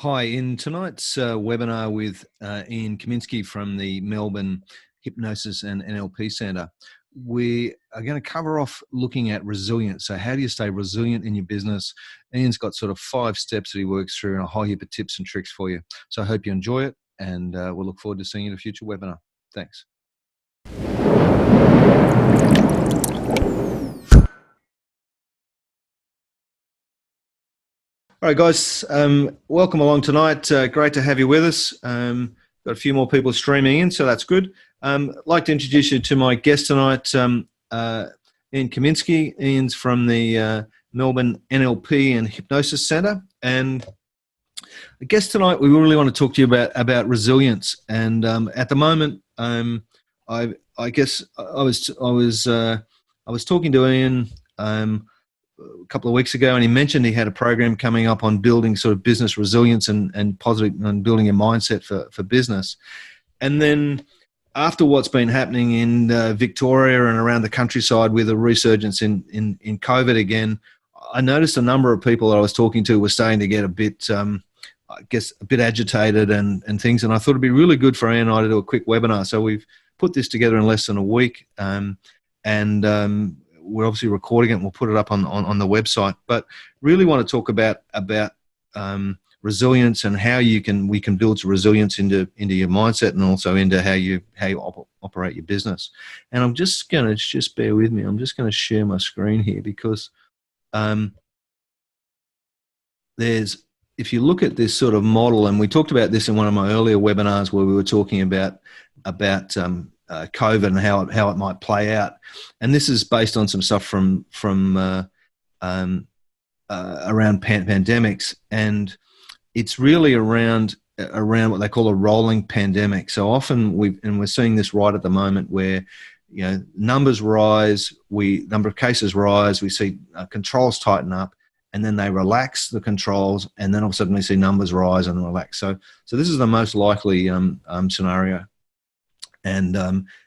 Hi, in tonight's webinar with Ian Kaminsky from the Melbourne Hypnosis and NLP Centre, we are going to cover off looking at resilience. So how do you stay resilient in your business? Ian's got sort of 5 steps that he works through and a whole heap of tips and tricks for you. So I hope you enjoy it, and we'll look forward to seeing you in a future webinar. Thanks. All right, guys, welcome along tonight. Great to have you with us. Got a few more people streaming in, so that's good. I'd like to introduce you to my guest tonight, Ian Kaminsky. Ian's from the Melbourne NLP and Hypnosis Centre. And I guess tonight we really want to talk to you about resilience. And at the moment, I guess I was talking to Ian a couple of weeks ago, and he mentioned he had a program coming up on building sort of business resilience and positive and building a mindset for business. And then after what's been happening in Victoria and around the countryside with a resurgence in COVID again, I noticed a number of people that I was talking to were starting to get a bit, I guess, a bit agitated and things. And I thought it'd be really good for Ian and I to do a quick webinar. So we've put this together in less than a week. We're obviously recording it, and we'll put it up on the website. But really want to talk about resilience and how we can build resilience into your mindset and also into how you operate your business. And I'm just going to bear with me. I'm just going to share my screen here because if you look at this sort of model, and we talked about this in one of my earlier webinars where we were talking about COVID and how it might play out, and this is based on some stuff from around pandemics, and it's really around what they call a rolling pandemic. So often we're seeing this right at the moment where numbers rise, number of cases rise, we see controls tighten up, and then they relax the controls, and then all of a sudden we see numbers rise and relax. So this is the most likely scenario. And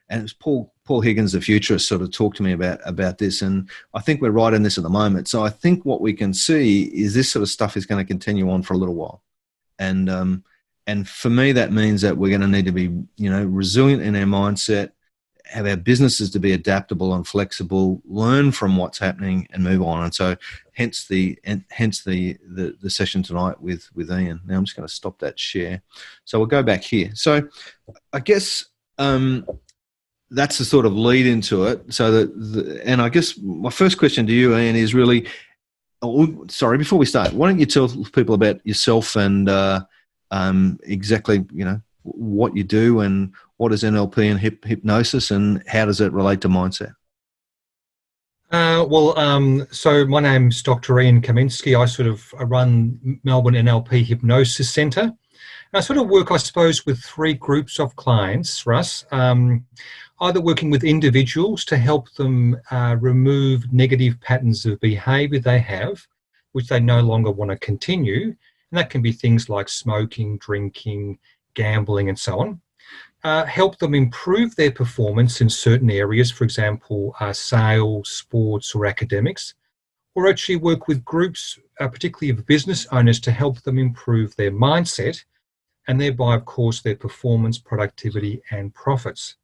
it's Paul Higgins, the futurist, sort of talked to me about this, and I think we're right in this at the moment. So I think what we can see is this sort of stuff is going to continue on for a little while, and for me that means that we're going to need to be resilient in our mindset, have our businesses to be adaptable and flexible, learn from what's happening, and move on. And so hence the session tonight with Ian. Now I'm just going to stop that share. So we'll go back here. So I guess. That's the sort of lead into it. So and I guess my first question to you, Ian, is really, before we start, why don't you tell people about yourself and exactly, what you do and what is NLP and hypnosis and how does it relate to mindset? So my name's Dr. Ian Kaminsky. I run Melbourne NLP Hypnosis Centre. I sort of work, I suppose, with 3 groups of clients, Russ, either working with individuals to help them remove negative patterns of behaviour they have, which they no longer want to continue. And that can be things like smoking, drinking, gambling, and so on. Help them improve their performance in certain areas, for example, sales, sports, or academics, or actually work with groups, particularly of business owners, to help them improve their mindset and thereby, of course, their performance, productivity, and profits.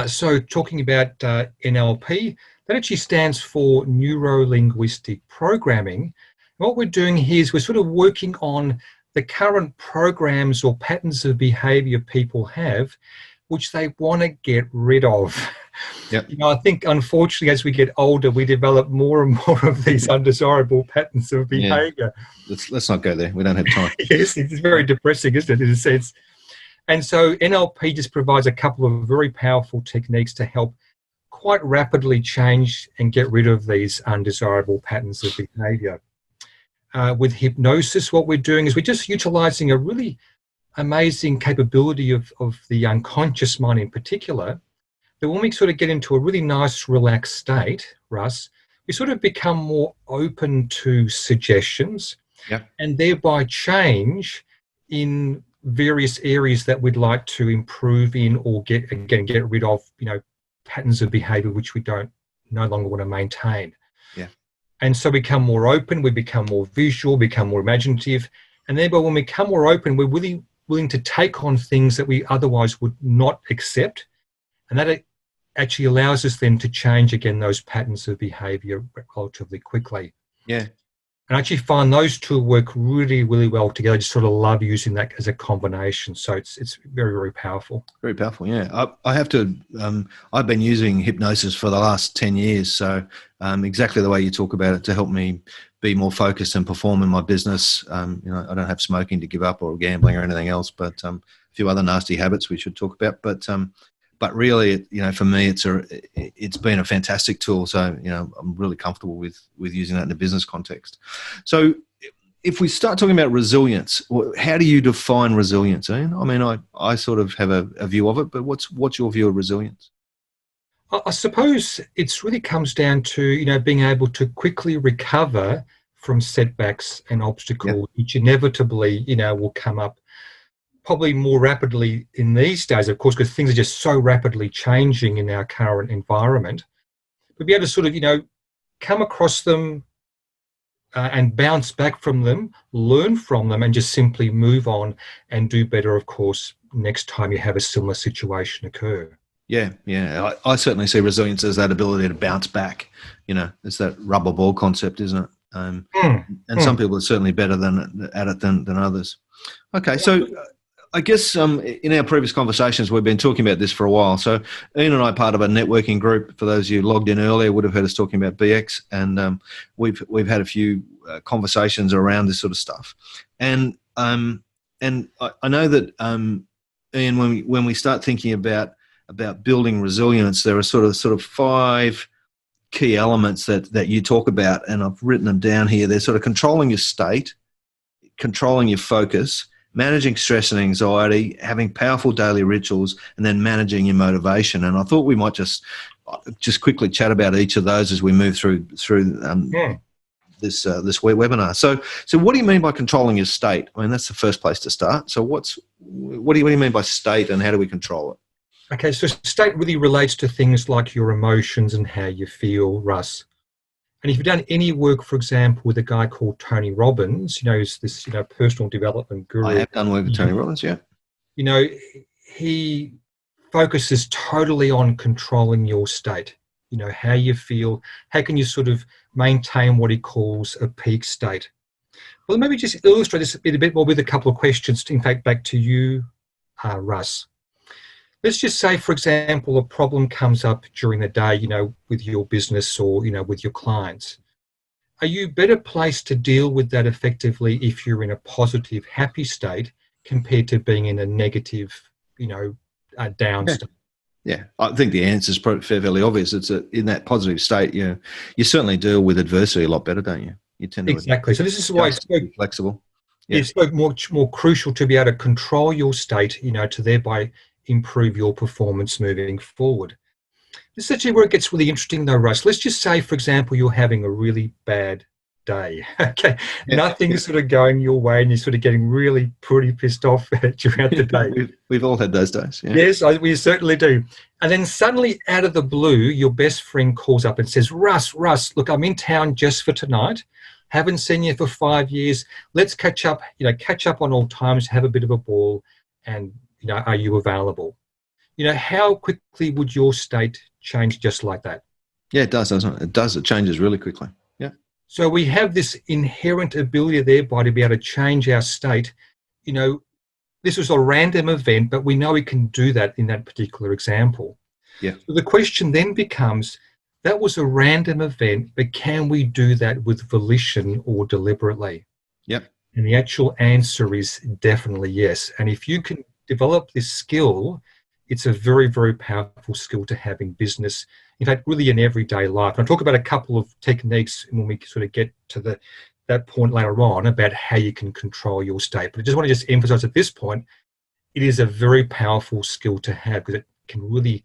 So talking about NLP, that actually stands for Neuro-Linguistic Programming. What we're doing here is we're sort of working on the current programs or patterns of behaviour people have, which they want to get rid of. Yep. I think, unfortunately, as we get older, we develop more and more of these undesirable patterns of behaviour. Yeah. Let's not go there. We don't have time. Yes, it's very depressing, isn't it, in a sense? And so NLP just provides a couple of very powerful techniques to help quite rapidly change and get rid of these undesirable patterns of behaviour. With hypnosis, what we're doing is we're just utilising a really amazing capability of the unconscious mind in particular, that when we sort of get into a really nice relaxed state, Russ, we sort of become more open to suggestions. Yep. And thereby change in various areas that we'd like to improve in or get rid of, patterns of behaviour which we no longer want to maintain. Yeah. And so we become more open, we become more visual, become more imaginative, And thereby when we become more open, we're really willing to take on things that we otherwise would not accept. And that actually allows us then to change again those patterns of behavior relatively quickly. Yeah. And I actually find those two work really, really well together. I just sort of love using that as a combination. So it's very, very powerful. Very powerful, yeah. I have to, I've been using hypnosis for the last 10 years. So exactly the way you talk about it to help me be more focused and perform in my business. You know, I don't have smoking to give up or gambling or anything else, but a few other nasty habits we should talk about. But really, you know, for me, it's been a fantastic tool. So, you know, I'm really comfortable with using that in a business context. So if we start talking about resilience, how do you define resilience, Ian? I mean, I sort of have a view of it, but what's your view of resilience? I suppose it really comes down to, you know, being able to quickly recover from setbacks and obstacles, which inevitably, you know, will come up probably more rapidly in these days, of course, because things are just so rapidly changing in our current environment. But be able to sort of, you know, come across them and bounce back from them, learn from them, and just simply move on and do better, of course, next time you have a similar situation occur. Yeah, yeah. I certainly see resilience as that ability to bounce back. You know, it's that rubber ball concept, isn't it? And some people are certainly better at it than others. Okay, so I guess in our previous conversations, we've been talking about this for a while. So Ian and I are part of a networking group. For those of you who logged in earlier, would have heard us talking about BX, and we've had a few conversations around this sort of stuff. And I know that Ian, when we start thinking about building resilience, there are sort of 5 key elements that you talk about, and I've written them down here. They're sort of controlling your state, controlling your focus, managing stress and anxiety, having powerful daily rituals, and then managing your motivation. And I thought we might just quickly chat about each of those as we move through this webinar. So what do you mean by controlling your state? I mean, that's the first place to start. So what do you mean by state, and how do we control it? Okay, so state really relates to things like your emotions and how you feel, Russ. And if you've done any work, for example, with a guy called Tony Robbins, you know, he's this, you know, personal development guru. I have done work with Tony Robbins, yeah. You know, he focuses totally on controlling your state, you know, how you feel, how can you sort of maintain what he calls a peak state. Well, maybe just illustrate this a bit more with a couple of questions, in fact, back to you, Russ. Let's just say, for example, a problem comes up during the day, you know, with your business or, you know, with your clients. Are you better placed to deal with that effectively if you're in a positive, happy state compared to being in a negative, you know, down state? Yeah, I think the answer is fairly obvious. It's in that positive state, you certainly deal with adversity a lot better, don't you? You tend to exactly. So this is why it's so flexible. Yeah. It's so much more crucial to be able to control your state, you know, to thereby improve your performance moving forward. This is actually where it gets really interesting though, Russ. Let's just say, for example, you're having a really bad day. Okay. Nothing's sort of going your way and you're sort of getting really pretty pissed off throughout the day. We've all had those days. Yeah. Yes, we certainly do. And then suddenly out of the blue, your best friend calls up and says, Russ, look, I'm in town just for tonight. Haven't seen you for 5 years. Let's catch up on old times, have a bit of a ball, and, you know, are you available? You know, how quickly would your state change just like that? Yeah, it does, doesn't it? It does. It changes really quickly. Yeah. So we have this inherent ability thereby to be able to change our state. You know, this was a random event, but we know we can do that in that particular example. Yeah. So the question then becomes, that was a random event, but can we do that with volition or deliberately? Yep. And the actual answer is definitely yes. And if you can develop this skill, it's a very, very powerful skill to have in business. In fact, really in everyday life. And I'll talk about a couple of techniques when we sort of get to that point later on about how you can control your state. But I just want to emphasize at this point, it is a very powerful skill to have because it can really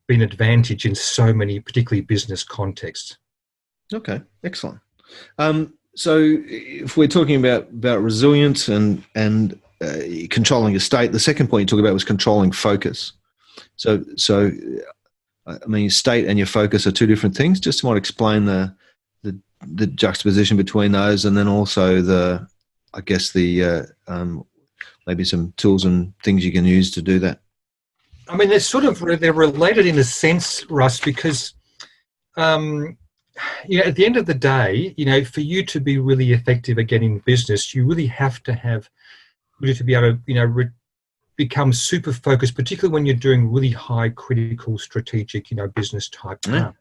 be an advantage in so many, particularly business contexts. Okay, excellent. So if we're talking about resilience and controlling your state, the second point you talked about was controlling focus. So I mean, your state and your focus are two different things. Just might explain the juxtaposition between those, and then also I guess maybe some tools and things you can use to do that. I mean, they're related in a sense, Russ, because at the end of the day, for you to be really effective again in business, you really have to have really to be able to become super focused, particularly when you're doing really high critical strategic business type tasks.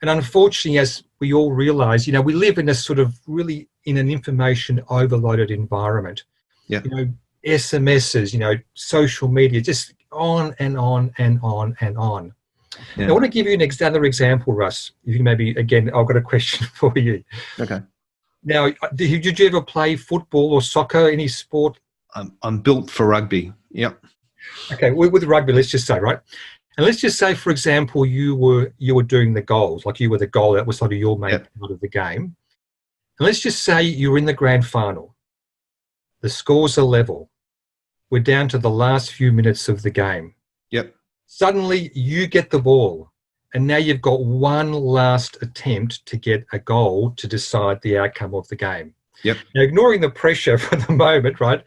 And unfortunately, as we all realize, we live in a sort of really in an information overloaded environment. Yeah. SMSs, social media, just on and on and on and on. Yeah. I want to give you another example, Russ. If you maybe, again, I've got a question for you. Okay. Now, did you ever play football or soccer, any sport? I'm built for rugby. Yep. Okay, with rugby, let's just say, right? And let's just say, for example, you were doing the goals, like you were the goal, that was sort of your main part of the game. And let's just say you're in the grand final. The scores are level. We're down to the last few minutes of the game. Yep. Suddenly you get the ball, and now you've got one last attempt to get a goal to decide the outcome of the game. Yep. Now, ignoring the pressure for the moment, right?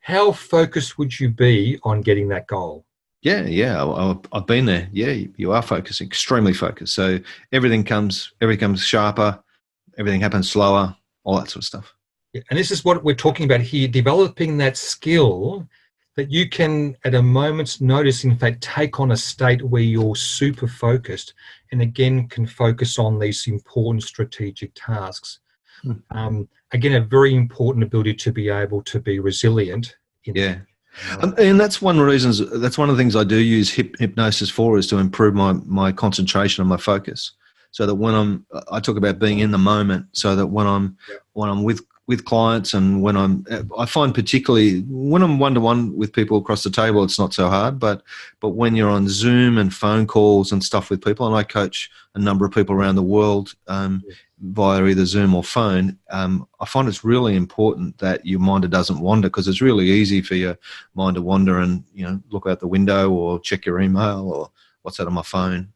How focused would you be on getting that goal? Yeah. I've been there. Yeah, you are focused, extremely focused. So everything comes sharper, everything happens slower, all that sort of stuff. Yeah, and this is what we're talking about here, developing that skill that you can, at a moment's notice, in fact, take on a state where you're super focused and, again, can focus on these important strategic tasks. Again, a very important ability to be able to be resilient. And that's one of the things I do use hypnosis for, is to improve my concentration and my focus. So that I talk about being in the moment, so that when I'm with clients, and I find particularly when I'm one-to-one with people across the table, it's not so hard, but when you're on Zoom and phone calls and stuff with people, and I coach a number of people around the world via either Zoom or phone, I find it's really important that your mind doesn't wander, because it's really easy for your mind to wander and look out the window or check your email or what's out on my phone,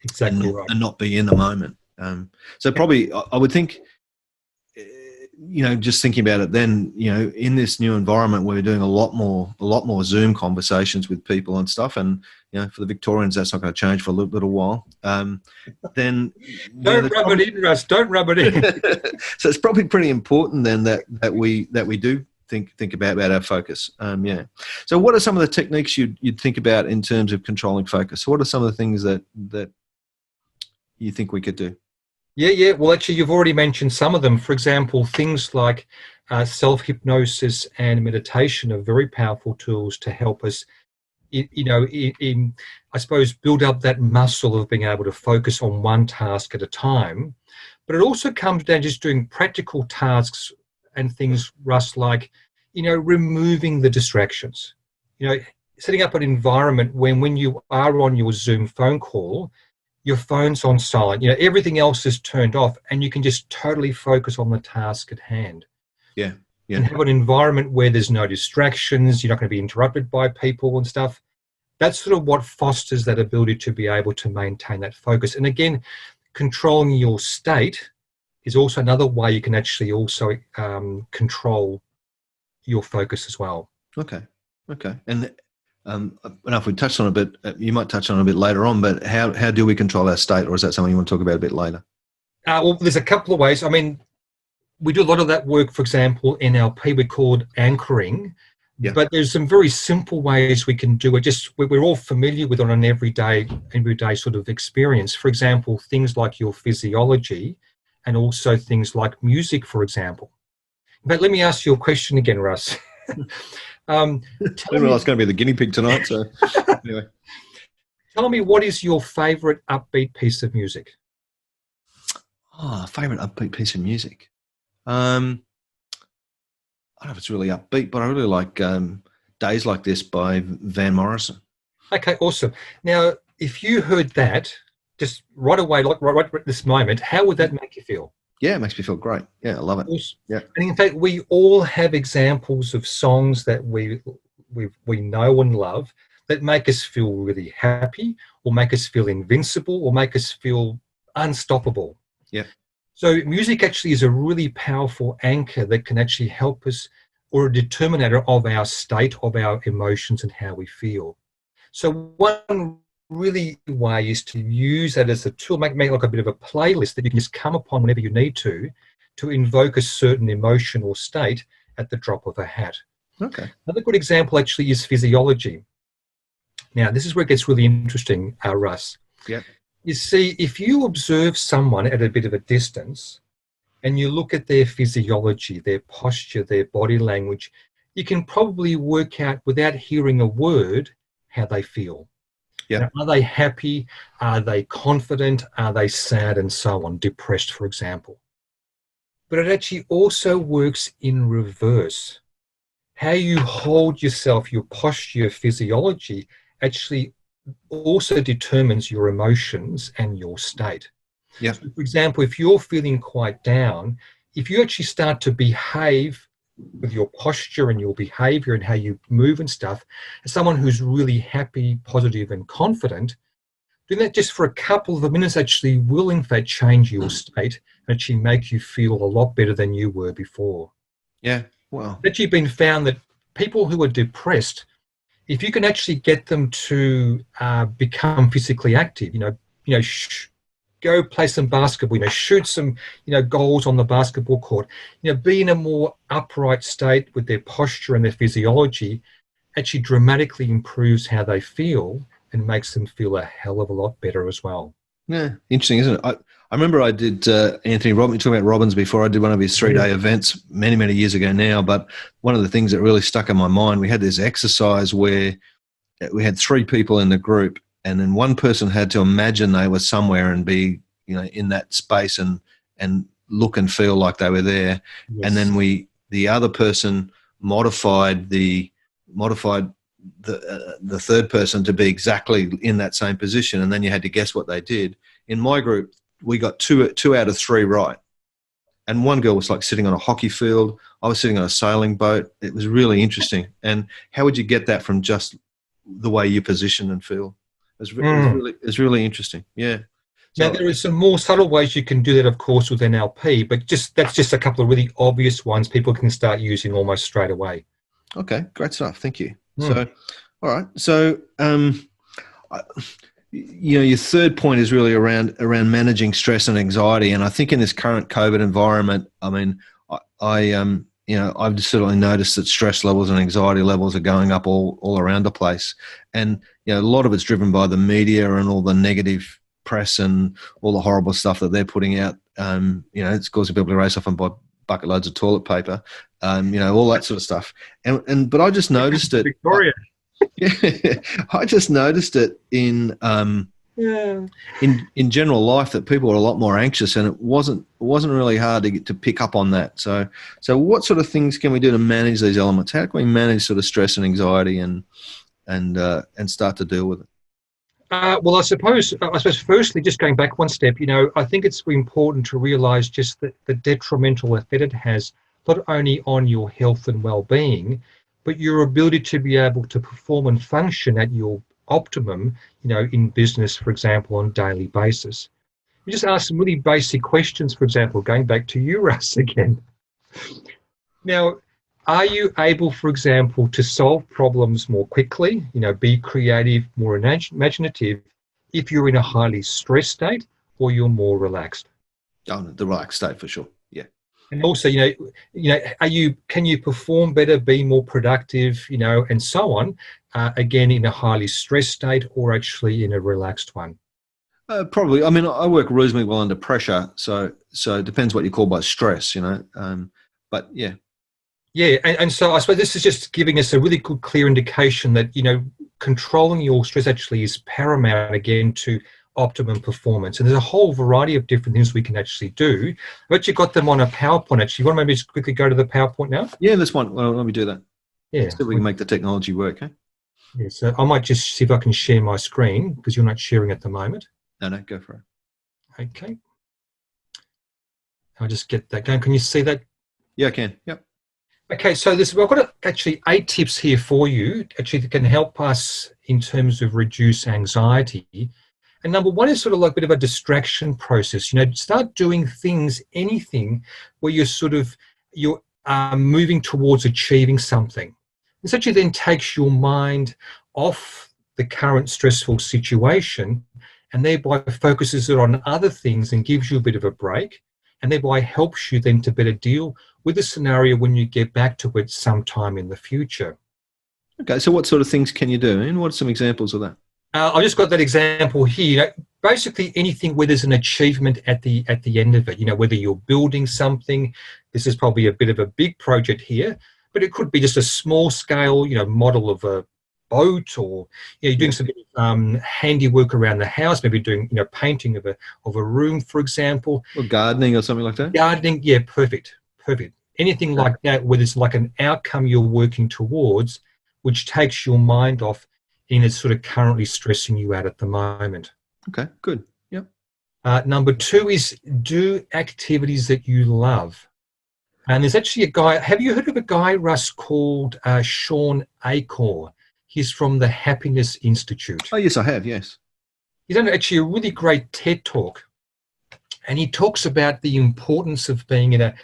exactly right, and not be in the moment. So probably I would think, just thinking about it then, in this new environment, we're doing a lot more Zoom conversations with people and stuff. And, for the Victorians, that's not going to change for a little while. Then don't rub it in, Russ. Don't rub it in. So it's probably pretty important then that we do think about our focus. So what are some of the techniques you'd think about in terms of controlling focus? So what are some of the things that you think we could do? Yeah. Well, actually, you've already mentioned some of them. For example, things like self-hypnosis and meditation are very powerful tools to help us, I suppose, build up that muscle of being able to focus on one task at a time. But it also comes down just doing practical tasks and things, Russ, like, removing the distractions. Setting up an environment when you are on your Zoom phone call, your phone's on silent, everything else is turned off, and you can just totally focus on the task at hand. Yeah. And have an environment where there's no distractions, you're not going to be interrupted by people and stuff. That's sort of what fosters that ability to be able to maintain that focus. And again, controlling your state is also another way you can actually also control your focus as well. Okay. And I don't know if we touched on it a bit, you might touch on it a bit later on, but how do we control our state, or is that something you want to talk about a bit later? Well, there's a couple of ways. I mean, we do a lot of that work, for example, in NLP, we call it anchoring. Yeah. But there's some very simple ways we can do it. Just we're all familiar with on an everyday sort of experience. For example, things like your physiology, and also things like music, for example. But let me ask you a question again, Russ. I didn't realize I was going to be the guinea pig tonight. So anyway, tell me, what is your favourite upbeat piece of music? Favourite upbeat piece of music. I don't know if it's really upbeat, but I really like Days Like This by Van Morrison. Okay, awesome. Now, if you heard that just right away, like right at this moment, how would that make you feel? Yeah, it makes me feel great. Yeah, I love it. Awesome. Yeah. And in fact, we all have examples of songs that we know and love that make us feel really happy, or make us feel invincible, or make us feel unstoppable. Yeah. So music actually is a really powerful anchor that can actually help us, or a determinator of our state, of our emotions and how we feel. So one really way is to use that as a tool, make like a bit of a playlist that you can just come upon whenever you need to invoke a certain emotion or state at the drop of a hat. Okay. Another good example actually is physiology. Now, this is where it gets really interesting, Russ. Yeah. You see, if you observe someone at a bit of a distance and you look at their physiology, their posture, their body language, you can probably work out without hearing a word how they feel. Yeah. Now, are they happy? Are they confident? Are they sad and so on? Depressed, for example. But it actually also works in reverse. How you hold yourself, your posture, your physiology, actually also determines your emotions and your state. Yeah. So for example, if you're feeling quite down, if you actually start to behave with your posture and your behavior and how you move and stuff, as someone who's really happy, positive, and confident, doing that just for a couple of minutes actually will in fact change your state and actually make you feel a lot better than you were before. Yeah. Wow. It's actually been found that people who are depressed, if you can actually get them to become physically active, go play some basketball, shoot some, goals on the basketball court, be in a more upright state with their posture and their physiology, actually dramatically improves how they feel and makes them feel a hell of a lot better as well. Yeah, interesting, isn't it? I remember I did Anthony Robbins, talking about Robbins before. I did one of his 3-day events many, many years ago now. But one of the things that really stuck in my mind, we had this exercise where we had 3 people in the group, and then one person had to imagine they were somewhere and be, in that space and look and feel like they were there. Yes. And then the other person modified the third person to be exactly in that same position, and then you had to guess what they did. In my group, we got two out of 3 right, and one girl was like sitting on a hockey field. I was sitting on a sailing boat. It was really interesting. And how would you get that from just the way you position and feel? It's really interesting. Yeah. Now, there are some more subtle ways you can do that, of course, with NLP, but that's just a couple of really obvious ones people can start using almost straight away. Okay, great stuff. Thank you. So, all right. So, your third point is really around managing stress and anxiety, and I think in this current COVID environment, I mean, I've certainly noticed that stress levels and anxiety levels are going up all around the place, and a lot of it's driven by the media and all the negative press and all the horrible stuff that they're putting out. It's causing people to race off and buy bucket loads of toilet paper, all that sort of stuff. But I just noticed it. Victoria. I just noticed it in general life that people are a lot more anxious, and it wasn't really hard to pick up on that. So what sort of things can we do to manage these elements? How can we manage sort of stress and anxiety and start to deal with it? Well, I suppose firstly, just going back one step, I think it's important to realise just the detrimental effect it has, not only on your health and well-being, but your ability to be able to perform and function at your optimum, in business, for example, on a daily basis. You just ask some really basic questions, for example, going back to you, Russ, again. Now, are you able, for example, to solve problems more quickly, be creative, more imaginative, if you're in a highly stressed state or you're more relaxed? Oh, the relaxed state for sure. Yeah. And also, can you perform better, be more productive, and so on, again, in a highly stressed state or actually in a relaxed one? Probably. I mean, I work reasonably well under pressure, so it depends what you call by stress, but yeah. Yeah, and so I suppose this is just giving us a really good, clear indication that, controlling your stress actually is paramount, again, to optimum performance. And there's a whole variety of different things we can actually do. But you've got them on a PowerPoint, actually. You want to maybe just quickly go to the PowerPoint now? Yeah, that's one. Well, let me do that. Yeah. So we can make the technology work, eh? Yeah, so I might just see if I can share my screen, because you're not sharing at the moment. No, go for it. Okay. I'll just get that going. Can you see that? Yeah, I can. Yep. Okay, so I've got actually 8 tips here for you, actually, that can help us in terms of reduce anxiety. And number one is sort of like a bit of a distraction process. You know, start doing things, anything where you're moving towards achieving something. This actually then takes your mind off the current stressful situation and thereby focuses it on other things and gives you a bit of a break, and thereby helps you then to better deal with the scenario when you get back to it sometime in the future. Okay, so what sort of things can you do? And what are some examples of that? I've just got that example here. You know, basically anything where there's an achievement at the end of it. You know, whether you're building something, this is probably a bit of a big project here, but it could be just a small scale, you know, model of a boat, or you know, you're doing some handiwork around the house, maybe doing, you know, painting of a room, for example. Or gardening or something like that? Gardening, yeah, perfect. Anything like that, where there's like an outcome you're working towards, which takes your mind off and is sort of currently stressing you out at the moment. Okay, good. Yep. Number two is do activities that you love. And there's actually a guy, have you heard of a guy, Russ, called Sean Acor? He's from the Happiness Institute. Oh, yes, I have, yes. He's done actually a really great TED talk. And he talks about the importance of being in a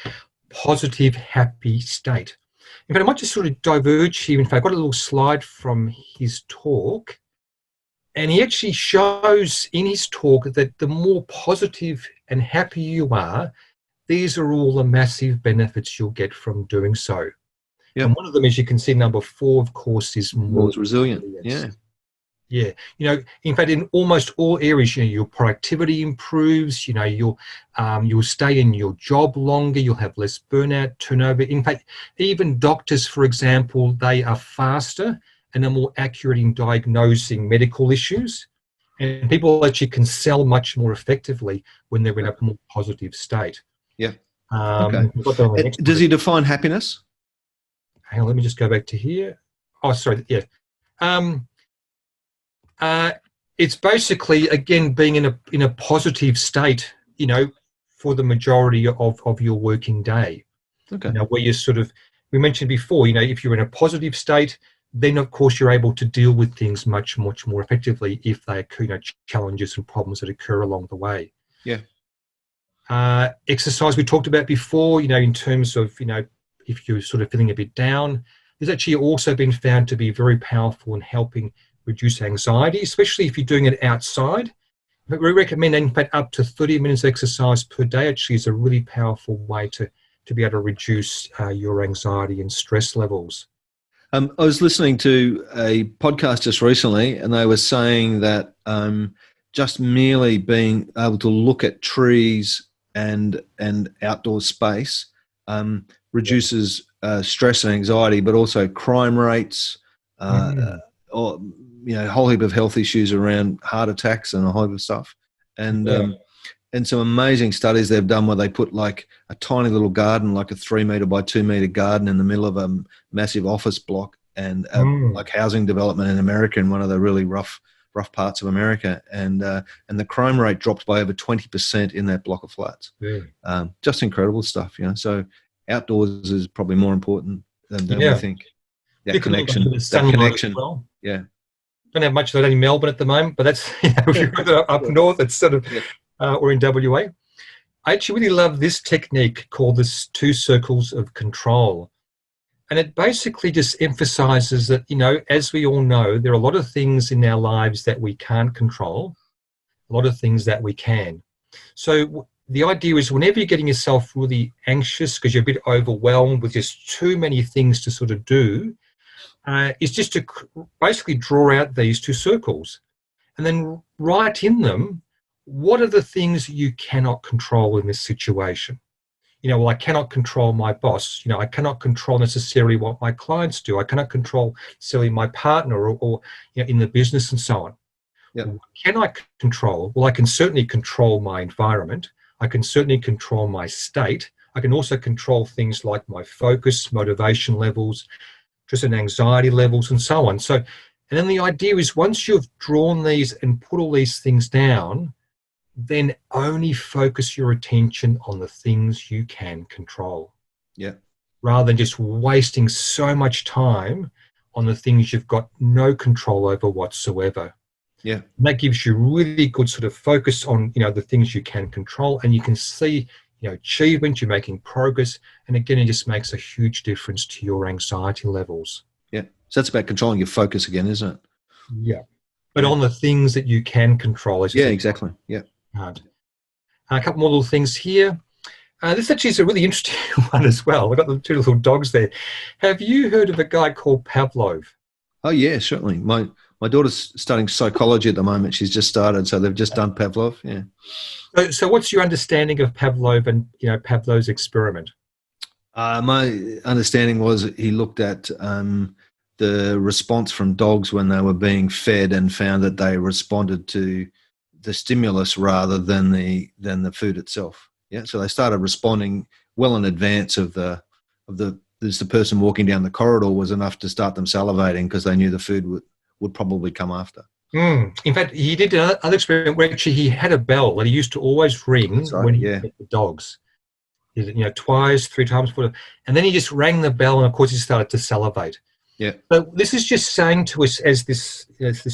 positive, happy state. In fact, I might just sort of diverge here. In fact, I've got a little slide from his talk. And he actually shows in his talk that the more positive and happy you are, these are all the massive benefits you'll get from doing so. Yep. And one of them, as you can see, number 4, of course, is more resilient. Yeah. Yeah. You know, in fact, in almost all areas, you know, your productivity improves, you know, you'll stay in your job longer, you'll have less burnout, turnover. In fact, even doctors, for example, they are faster and are more accurate in diagnosing medical issues. And people actually can sell much more effectively when they're in a more positive state. Yeah. Okay. Does he define happiness? Hang on, let me just go back to here. Oh, sorry. Yeah. It's basically, again, being in a positive state, you know, for the majority of your working day. Okay. You know, where you're sort of, we mentioned before, you know, if you're in a positive state, then of course you're able to deal with things much more effectively if they occur, you know, challenges and problems that occur along the way. Yeah. Exercise we talked about before, you know, in terms of, you know, if you're sort of feeling a bit down, there's actually also been found to be very powerful in helping reduce anxiety, especially if you're doing it outside. But we recommend, in fact, up to 30 minutes exercise per day actually is a really powerful way to be able to reduce your anxiety and stress levels. I was listening to a podcast just recently, and they were saying that just merely being able to look at trees and outdoor space reduces stress and anxiety, but also crime rates, or you know, a whole heap of health issues around heart attacks and a whole heap of stuff. And some amazing studies they've done where they put like a tiny little garden, like a 3 meter by 2 meter garden in the middle of a massive office block, and like housing development in America, in one of the really rough parts of America, and the crime rate dropped by over 20% in that block of flats. Yeah. Just incredible stuff, you know. So outdoors is probably more important than we think. That connection. Well. Yeah. Don't have much of that in Melbourne at the moment, but that's, you know, if you're up north, it's sort of, or in WA. I actually really love this technique called the 2 circles of control. And it basically just emphasizes that, you know, as we all know, there are a lot of things in our lives that we can't control, a lot of things that we can. So the idea is, whenever you're getting yourself really anxious because you're a bit overwhelmed with just too many things to sort of do, is just to basically draw out these 2 circles and then write in them, what are the things you cannot control in this situation? You know, well, I cannot control my boss. You know, I cannot control necessarily what my clients do. I cannot control necessarily my partner or you know, in the business and so on. Yep. What can I control? Well, I can certainly control my environment. I can certainly control my state. I can also control things like my focus, motivation levels, stress and anxiety levels, and so on. So, and then the idea is, once you've drawn these and put all these things down, then only focus your attention on the things you can control. Yeah. Rather than just wasting so much time on the things you've got no control over whatsoever. Yeah. And that gives you really good sort of focus on, the things you can control, and you can see, achievement, you're making progress. And again, it just makes a huge difference to your anxiety levels. Yeah. So that's about controlling your focus again, isn't it? Yeah. But Yeah. on the things that you can control, as you Yeah, said. exactly. Yeah. A couple more little things here. This actually is a really interesting one as well. I've got the two little dogs there. Have you heard of a guy called Pavlov? Oh, yeah, certainly. My daughter's studying psychology at the moment. She's just started, so they've just done Pavlov. Yeah. So what's your understanding of Pavlov and Pavlov's experiment? My understanding was he looked at the response from dogs when they were being fed and found that they responded to the stimulus rather than the food itself. Yeah, so they started responding well in advance of the as the person walking down the corridor was enough to start them salivating because they knew the food would probably come after. In fact, he did another experiment where actually he had a bell that he used to always ring. That's right, when he yeah. fed the dogs. Twice, 3 times, and then he just rang the bell, and of course he started to salivate. Yeah. So this is just saying to us, as this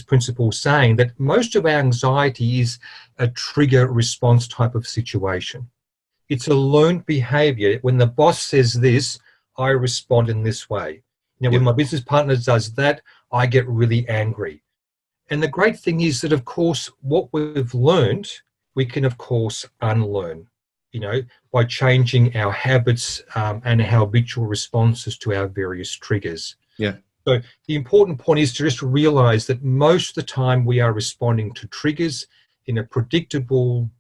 principle is saying, that most of our anxiety is a trigger response type of situation. It's a learned behaviour. When the boss says this, I respond in this way. When my business partner does that, I get really angry. And the great thing is that, of course, what we've learned, we can, of course, unlearn, by changing our habits and our habitual responses to our various triggers. Yeah. So the important point is to just realize that most of the time we are responding to triggers in a predictable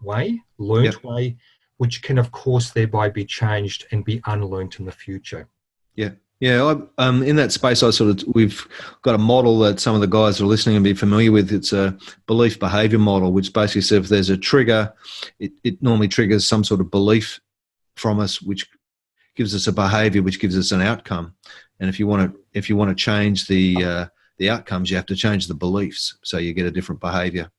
way, learnt way, which can, of course, thereby be changed and be unlearned in the future. Yeah. Yeah, in that space, we've got a model that some of the guys that are listening will be familiar with. It's a belief behavior model, which basically says if there's a trigger, it normally triggers some sort of belief from us, which gives us a behavior, which gives us an outcome. And if you want to change the outcomes, you have to change the beliefs, so you get a different behavior.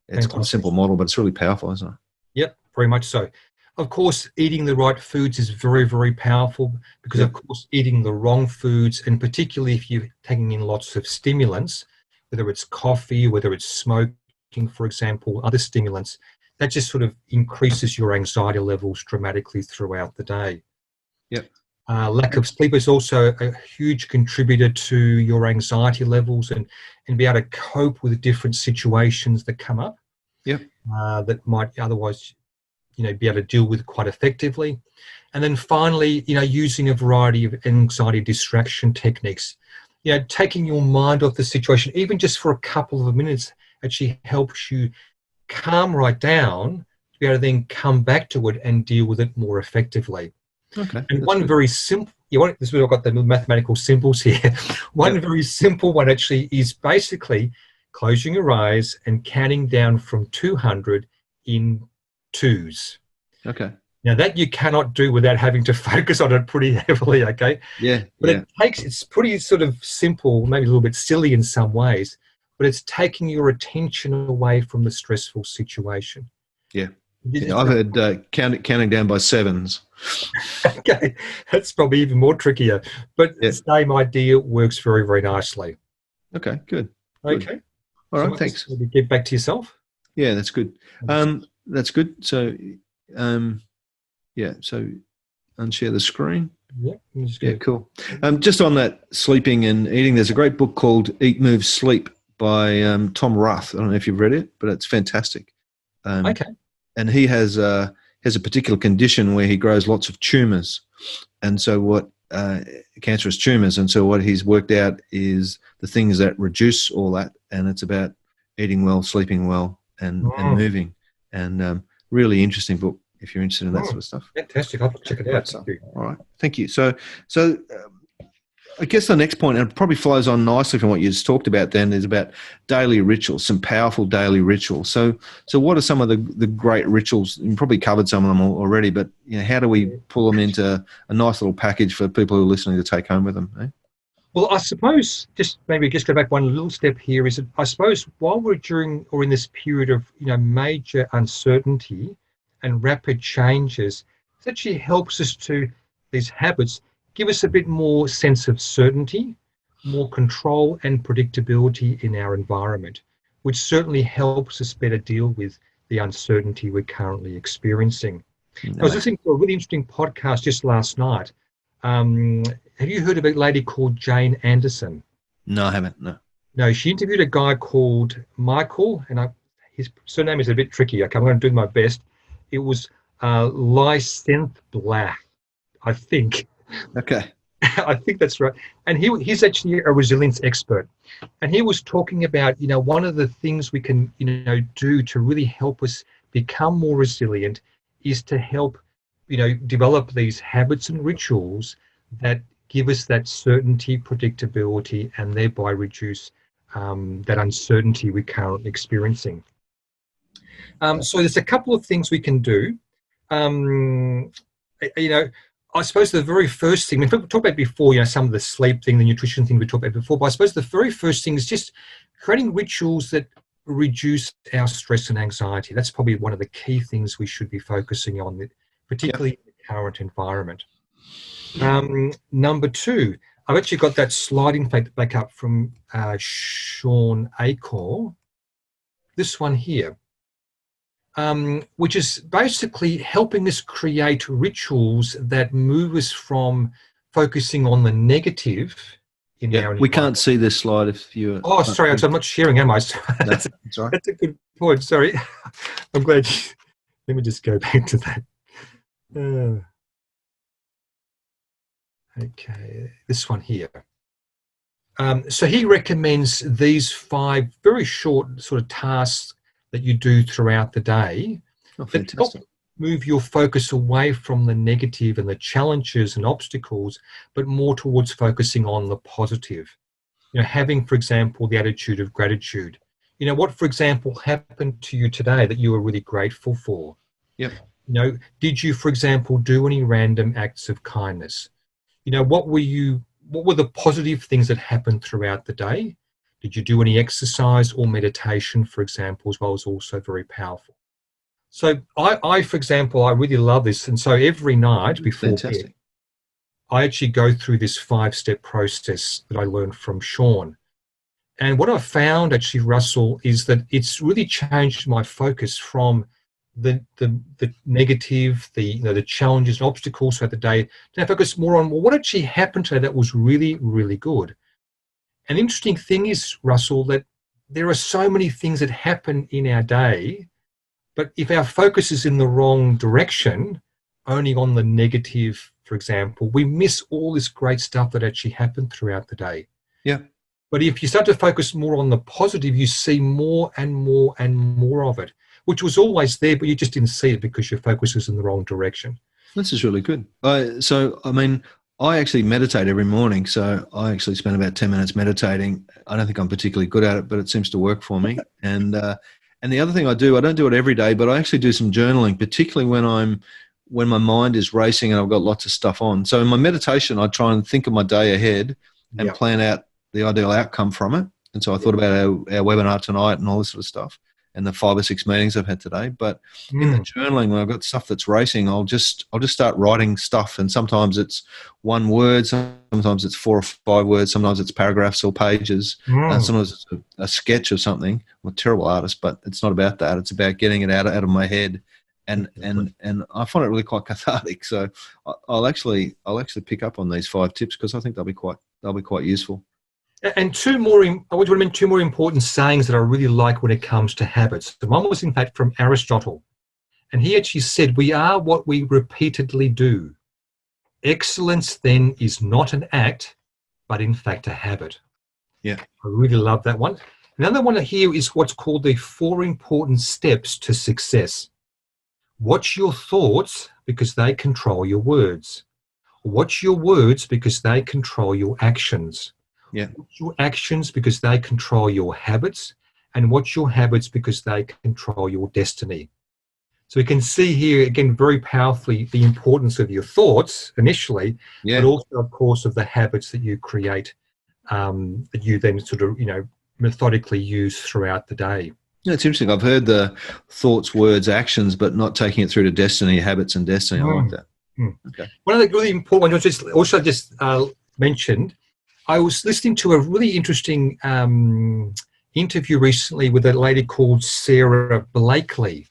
It's quite a simple model, but it's really powerful, isn't it? Yep, very much so. Of course, eating the right foods is very, very powerful because, of course, eating the wrong foods, and particularly if you're taking in lots of stimulants, whether it's coffee, whether it's smoking, for example, other stimulants, that just sort of increases your anxiety levels dramatically throughout the day. Yep. Lack of sleep is also a huge contributor to your anxiety levels and be able to cope with different situations that come up. Yep. That might otherwise be able to deal with quite effectively. And then finally, using a variety of anxiety distraction techniques. Taking your mind off the situation, even just for a couple of minutes, actually helps you calm right down to be able to then come back to it and deal with it more effectively. Okay. And one very simple, this is where I've got the mathematical symbols here. One very simple one actually is basically closing your eyes and counting down from 200 in twos. Okay. Now that you cannot do without having to focus on it pretty heavily, okay? Yeah. But it's pretty sort of simple, maybe a little bit silly in some ways, but it's taking your attention away from the stressful situation. Yeah. I've heard counting down by sevens. Okay, that's probably even more trickier, but the same idea works very, very nicely. Okay, good. Okay. All right, thanks. Maybe get back to yourself. Yeah, that's good. That's good. So, so unshare the screen. Yeah, cool. Just on that sleeping and eating, there's a great book called Eat, Move, Sleep by Tom Ruth. I don't know if you've read it, but it's fantastic. Okay. And he has a particular condition where he grows lots of tumours, and so cancerous tumours, and so what he's worked out is the things that reduce all that, and it's about eating well, sleeping well, and moving. And really interesting book if you're interested in that sort of stuff. Fantastic. I'll check it out. Thank you. All right. Thank you. So I guess the next point, and it probably flows on nicely from what you just talked about then, is about daily rituals, some powerful daily rituals. So what are some of the great rituals? You probably covered some of them already, but how do we pull them into a nice little package for people who are listening to take home with them? Eh? Well, I suppose maybe go back one little step here is that I suppose while we're during or in this period of major uncertainty and rapid changes, it actually helps us to these habits give us a bit more sense of certainty, more control and predictability in our environment, which certainly helps us better deal with the uncertainty we're currently experiencing. I was Nice. listening to a really interesting podcast just last night. Have you heard of a lady called Jane Anderson? No, I haven't. No. No, she interviewed a guy called Michael, and his surname is a bit tricky. Okay, I'm going to do my best. It was Lysenth Black, I think. Okay. I think that's right. And he's actually a resilience expert. And he was talking about, one of the things we can, do to really help us become more resilient is to help, develop these habits and rituals that give us that certainty, predictability, and thereby reduce that uncertainty we're currently experiencing. So there's a couple of things we can do. I suppose the very first thing, we talked about before, some of the sleep thing, the nutrition thing we talked about before, but I suppose the very first thing is just creating rituals that reduce our stress and anxiety. That's probably one of the key things we should be focusing on, particularly in the current environment. Number two, I've actually got that slide, in fact, back up from Sean Acor. This one here. Which is basically helping us create rituals that move us from focusing on the negative in our we can't see this slide if you. Oh, sorry, I'm not sharing, am I? That's right. That's a good point. Sorry, I'm glad. Let me just go back to that. Okay, this one here. So he recommends these 5 very short sort of tasks that you do throughout the day that help move your focus away from the negative and the challenges and obstacles, but more towards focusing on the positive. Having, for example, the attitude of gratitude. What, for example, happened to you today that you were really grateful for? Yep. Did you, for example, do any random acts of kindness? What were the positive things that happened throughout the day? Did you do any exercise or meditation, for example, as well as also very powerful? So I, for example, I really love this. And so every night before bed, I actually go through this 5-step process that I learned from Sean. And what I've found actually, Russell, is that it's really changed my focus from the negative, the challenges and obstacles throughout the day, to focus more on, well, what actually happened today that was really, really good. An interesting thing is, Russell, that there are so many things that happen in our day, but if our focus is in the wrong direction, only on the negative, for example, we miss all this great stuff that actually happened throughout the day. Yeah. But if you start to focus more on the positive, you see more and more and more of it, which was always there, but you just didn't see it because your focus was in the wrong direction. This is really good. I actually meditate every morning, so I actually spend about 10 minutes meditating. I don't think I'm particularly good at it, but it seems to work for me. And the other thing I don't do it every day, but I actually do some journaling, particularly when my mind is racing and I've got lots of stuff on. So in my meditation, I try and think of my day ahead and plan out the ideal outcome from it. And so I thought about our webinar tonight and all this sort of stuff, and the 5 or 6 meetings I've had today. But in the journaling, when I've got stuff that's racing, I'll just start writing stuff. And sometimes it's 1 word, sometimes it's 4 or 5 words, sometimes it's paragraphs or pages, sometimes it's a sketch of something. I'm a terrible artist, but it's not about that. It's about getting it out of my head. And I find it really quite cathartic. So I'll actually pick up on these 5 tips because I think they'll be quite useful. And I want to mention 2 more important sayings that I really like when it comes to habits. The one was, in fact, from Aristotle. And he actually said, "We are what we repeatedly do. Excellence, then, is not an act, but in fact a habit." Yeah. I really love that one. Another one here is what's called the 4 important steps to success. Watch your thoughts because they control your words. Watch your words because they control your actions. Yeah. Watch your actions because they control your habits, and watch your habits because they control your destiny. So we can see here, again, very powerfully, the importance of your thoughts initially, but also, of course, of the habits that you create, that you then sort of, methodically use throughout the day. Yeah, it's interesting. I've heard the thoughts, words, actions, but not taking it through to destiny, habits and destiny. I like that. Okay. One of the really important ones, just mentioned, I was listening to a really interesting interview recently with a lady called Sarah Blakely.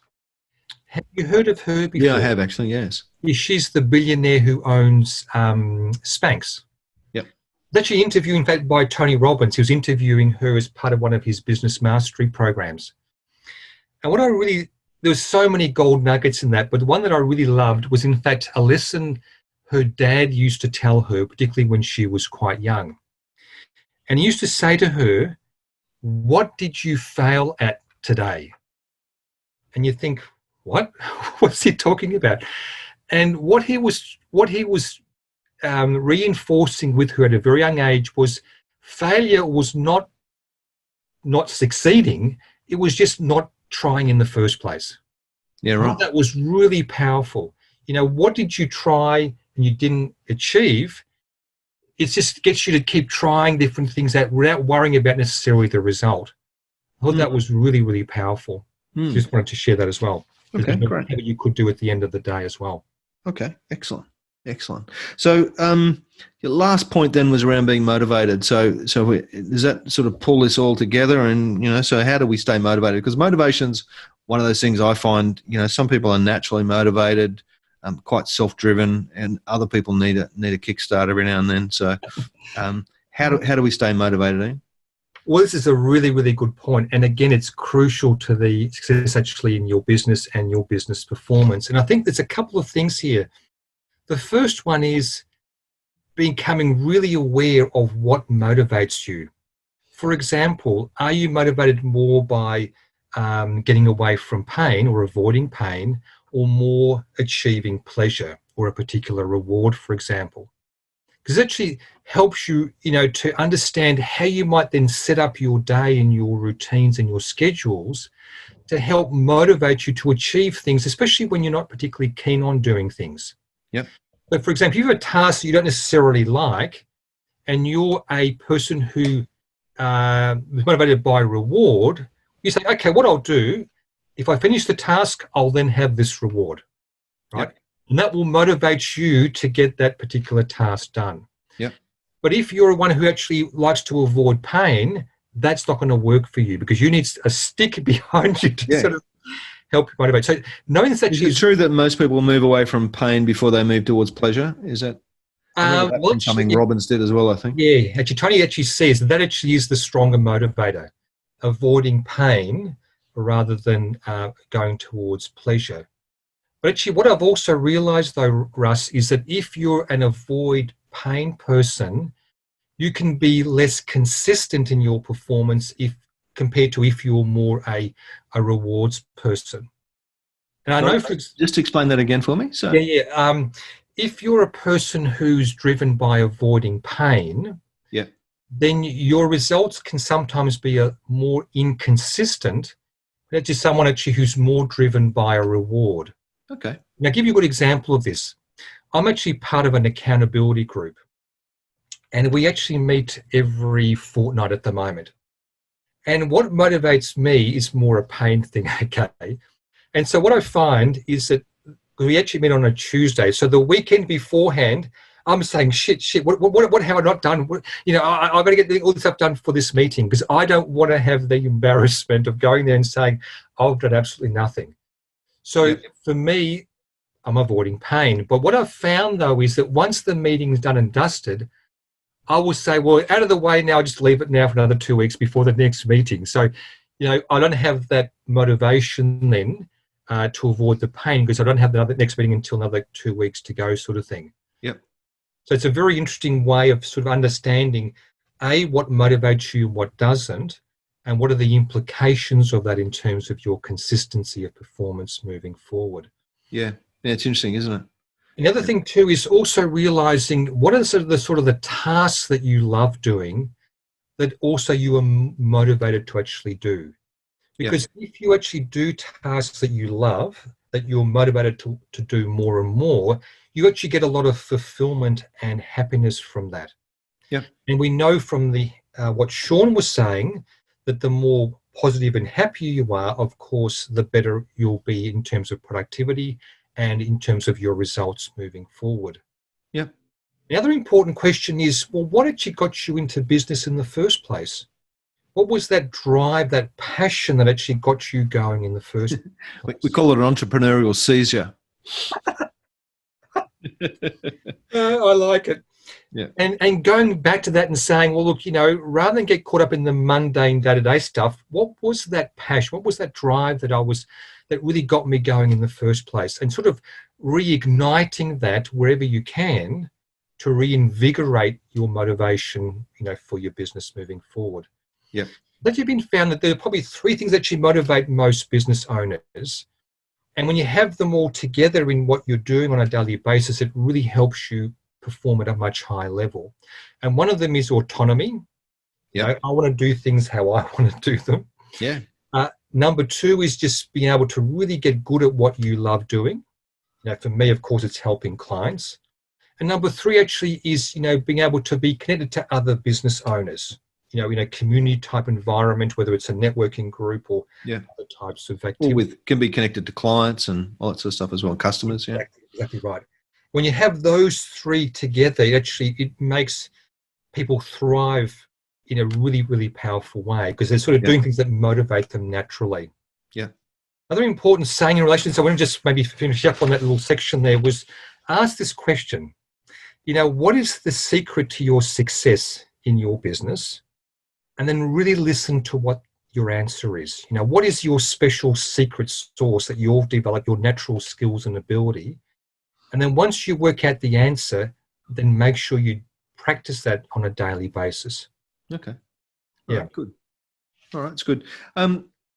Have you heard of her Yeah, I before? have actually. Yes. Yeah, she's the billionaire who owns Spanx. Yep. It's actually interviewed, in fact, by Tony Robbins. He was interviewing her as part of one of his business mastery programs. And what I really, there was so many gold nuggets in that, but the one that I really loved was, in fact, a lesson her dad used to tell her, particularly when she was quite young. And he used to say to her, "What did you fail at today?" And you think, what? What's he talking about? And what he was reinforcing with her at a very young age was failure was not succeeding. It was just not trying in the first place. Yeah, I thought right. that was really powerful. What did you try and you didn't achieve? It just gets you to keep trying different things out without worrying about necessarily the result. I thought that was really, really powerful. So just wanted to share that as well. Okay, There's great. something you could do at the end of the day as well. Okay, excellent, excellent. So, your last point then was around being motivated. Does that sort of pull this all together? And so how do we stay motivated? Because motivation's one of those things I find. Some people are naturally motivated, quite self-driven, and other people need a kickstart every now and then. So, how do we stay motivated, Ian? Well, this is a really, really good point. And again, it's crucial to the success actually in your business and your business performance. And I think there's a couple of things here. The first one is becoming really aware of what motivates you. For example, are you motivated more by getting away from pain or avoiding pain, or more achieving pleasure or a particular reward, for example? Because it actually helps you, to understand how you might then set up your day and your routines and your schedules to help motivate you to achieve things, especially when you're not particularly keen on doing things. Yep. So, for example, if you have a task that you don't necessarily like, and you're a person who is motivated by reward, you say, okay, what I'll do, if I finish the task, I'll then have this reward, right? Yep. And that will motivate you to get that particular task done. Yep. But if you're one who actually likes to avoid pain, that's not going to work for you, because you need a stick behind you to sort of help you motivate. So knowing this actually is it true that most people move away from pain before they move towards pleasure? Is that from something Robbins did as well, I think? Yeah, actually, Tony actually says that actually is the stronger motivator, avoiding pain rather than going towards pleasure. But actually, what I've also realized, though, Russ, is that if you're an avoid pain person, you can be less consistent in your performance compared to if you're more a rewards person. And I know, just explain that again for me. So if you're a person who's driven by avoiding pain, then your results can sometimes be more inconsistent than to someone actually who's more driven by a reward. Okay. Now, I'll give you a good example of this. I'm actually part of an accountability group, and we actually meet every fortnight at the moment. And what motivates me is more a pain thing, okay? And so what I find is that we actually meet on a Tuesday. So the weekend beforehand, I'm saying, shit, what have I not done? I've got to get all this stuff done for this meeting, because I don't want to have the embarrassment of going there and saying, I've done absolutely nothing. So for me, I'm avoiding pain. But what I've found, though, is that once the meeting's done and dusted, I will say, well, out of the way now, just leave it now for another 2 weeks before the next meeting. So, I don't have that motivation then to avoid the pain, because I don't have the next meeting until another 2 weeks to go, sort of thing. Yep. So it's a very interesting way of sort of understanding, what motivates you, what doesn't, and what are the implications of that in terms of your consistency of performance moving forward. Yeah, it's interesting, isn't it? The other thing too is also realizing what are sort of the tasks that you love doing that also you are motivated to actually do. Because if you actually do tasks that you love, that you're motivated to do more and more, you actually get a lot of fulfillment and happiness from that. Yeah. And we know from what Sean was saying, that the more positive and happier you are, of course, the better you'll be in terms of productivity and in terms of your results moving forward. Yeah. The other important question is, well, what actually got you into business in the first place? What was that drive, that passion that actually got you going in the first We place? call it an entrepreneurial seizure. I like it. Yeah. And going back to that and saying, well, look, rather than get caught up in the mundane day-to-day stuff, what was that passion? What was that drive that really got me going in the first place? And sort of reigniting that wherever you can to reinvigorate your motivation, for your business moving forward. Yeah. Have you been found that there are probably three things that actually motivate most business owners? And when you have them all together in what you're doing on a daily basis, it really helps you perform at a much higher level. And one of them is autonomy. Yeah. I want to do things how I want to do them. Yeah. Number two is just being able to really get good at what you love doing. For me, of course, it's helping clients. And number three actually is, being able to be connected to other business owners, in a community type environment, whether it's a networking group or other types of activities. Or can be connected to clients and all that sort of stuff as well, customers. Yeah. Exactly right. When you have those three together, it makes people thrive in a really, really powerful way because they're sort of doing things that motivate them naturally. Yeah. Another important saying in relation, so I want to just maybe finish up on that little section there, was ask this question. What is the secret to your success in your business? And then really listen to what your answer is. What is your special secret sauce that you've developed, your natural skills and ability? And then once you work out the answer, then make sure you practice that on a daily basis. Okay. Yeah. Right, good. All right, it's good.